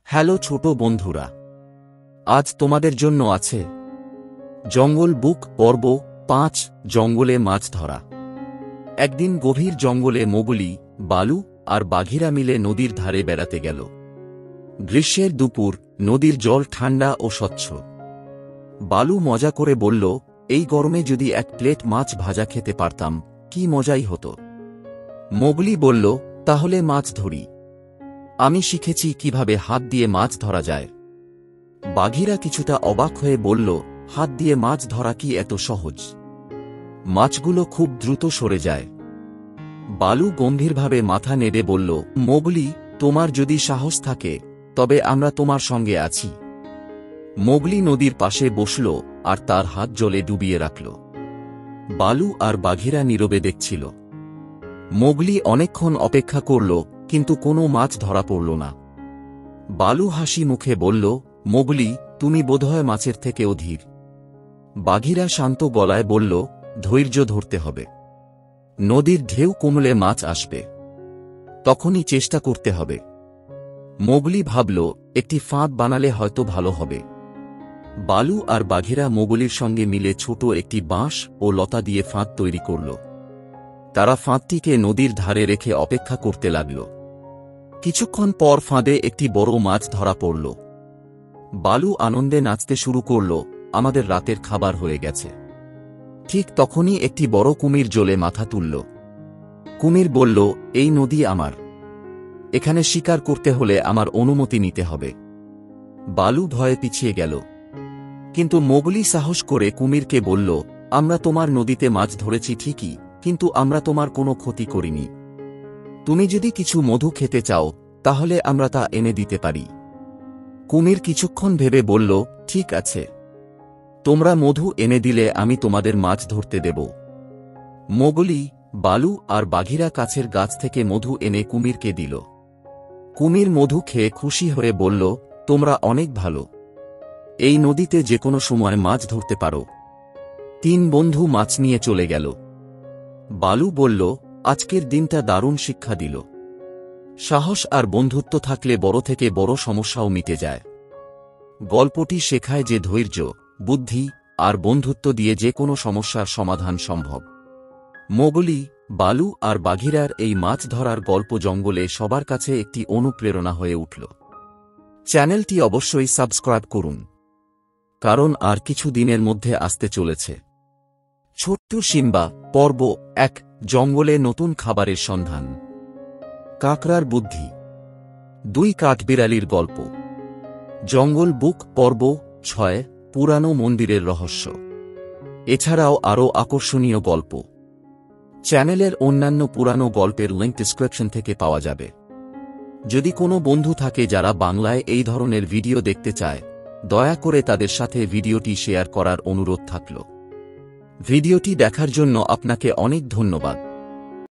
Hello ছোট বন্ধুরা, আজ তোমাদের জন্য আছে জঙ্গল বুক পর্ব ৫ জঙ্গলে মাছ ধরা। একদিন গভীর জঙ্গলে মোগলি, বালু আর বাঘিরা মিলে নদীর ধারে বেড়াতে গেল। গ্রীষ্মের দুপুর, নদীর জল ঠান্ডা ও স্বচ্ছ। বালু মজা করে বলল, এই গরমে যদি এক প্লেট মাছ ভাজা খেতে পারতাম, কি মজাই হতো। মোগলি বলল, তাহলে মাছ ধরি। আমি শিখেছি কিভাবে হাত দিয়ে মাছ ধরা যায়। বাঘিরা কিছুটা অবাক হয়ে বলল, হাত দিয়ে মাছ ধরা কি এত সহজ? মাছগুলো খুব দ্রুত সরে যায়। বালু গম্ভীরভাবে মাথা নেড়ে বলল, মোগলি, তোমার যদি সাহস থাকে তবে আমরা তোমার সঙ্গে আছি। মোগলি নদীর পাশে বসল আর তার হাত জলে ডুবিয়ে রাখল। বালু আর বাঘিরা নীরবে দেখছিল। মোগলি অনেকক্ষণ অপেক্ষা করল, কিন্তু কোনো মাছ ধরা পড়ল না। বালু হাসি মুখে বলল, মোগলি, তুমি বোধহয় মাছের থেকেও ধীর। বাঘিরা শান্ত গলায় বলল, ধৈর্য ধরতে হবে। নদীর ঢেউ কমলে মাছ আসবে, তখনই চেষ্টা করতে হবে। মোগলি ভাবল, একটি ফাঁদ বানালে হয়তো ভালো হবে। বালু আর বাঘিরা মোগলির সঙ্গে মিলে ছোট একটি বাঁশ ও লতা দিয়ে ফাঁদ তৈরি করল। তারা ফাঁদটিকে নদীর ধারে রেখে অপেক্ষা করতে লাগল। কিছুক্ষণ পর ফাঁদে একটি বড় মাছ ধরা পড়ল। বালু আনন্দে নাচতে শুরু করল, আমাদের রাতের খাবার হয়ে গেছে। ঠিক তখনই একটি বড় কুমির জলে মাথা তুলল। কুমির বলল, এই নদী আমার। এখানে শিকার করতে হলে আমার অনুমতি নিতে হবে। বালু ভয়ে পিছিয়ে গেল, কিন্তু মোগলি সাহস করে কুমিরকে বলল, আমরা তোমার নদীতে মাছ ধরেছি ঠিকই, কিন্তু আমরা তোমার কোনো ক্ষতি করিনি। তুমি যদি কিছু মধু খেতে চাও তাহলে আমরা তা এনে দিতে পারি। কুমির কিছুক্ষণ ভেবে বলল, ঠিক আছে, তোমরা মধু এনে দিলে আমি তোমাদের মাছ ধরতে দেব। মোগলি, বালু আর বাঘিরা কাছের গাছ থেকে মধু এনে কুমিরকে দিল। কুমির মধু খেয়ে খুশি হয়ে বলল, তোমরা অনেক ভালো। এই নদীতে যে কোনো সময় মাছ ধরতে পারো। তিন বন্ধু মাছ নিয়ে চলে গেল। বালু বলল, আজকের দিনটা দারুণ শিক্ষা দিল। সাহস আর বন্ধুত্ব থাকলে বড় থেকে বড় সমস্যাও মিটে যায়। গল্পটি শেখায় যে ধৈর্য, বুদ্ধি আর বন্ধুত্ব দিয়ে যে কোনো সমস্যার সমাধান সম্ভব। মোগলি, বালু আর বাঘিরার এই মাছ ধরার গল্প জঙ্গলে সবার কাছে একটি অনুপ্রেরণা হয়ে উঠল। চ্যানেলটি অবশ্যই সাবস্ক্রাইব করুন, কারণ আর কিছু দিনের মধ্যে আসতে চলেছে ছোট্ট সিম্বা পর্ব ১ জঙ্গলে নতুন খাবারের সন্ধান। কাকড়ার বুদ্ধি। ২ কাঠবিড়ালির গল্প। জঙ্গল বুক পর্ব ৬ পুরানো মন্দিরের রহস্য। এছাড়াও আরও আকর্ষণীয় গল্প চ্যানেলের অন্যান্য পুরানো গল্পের লিঙ্ক ডেসক্রিপশন থেকে পাওয়া যাবে। যদি কোনো বন্ধু থাকে যারা বাংলায় এই ধরনের ভিডিও দেখতে চায়, দয়া করে তাদের সাথে ভিডিওটি শেয়ার করার অনুরোধ থাকল। ভিডিওটি দেখার জন্য আপনাকে অনেক ধন্যবাদ।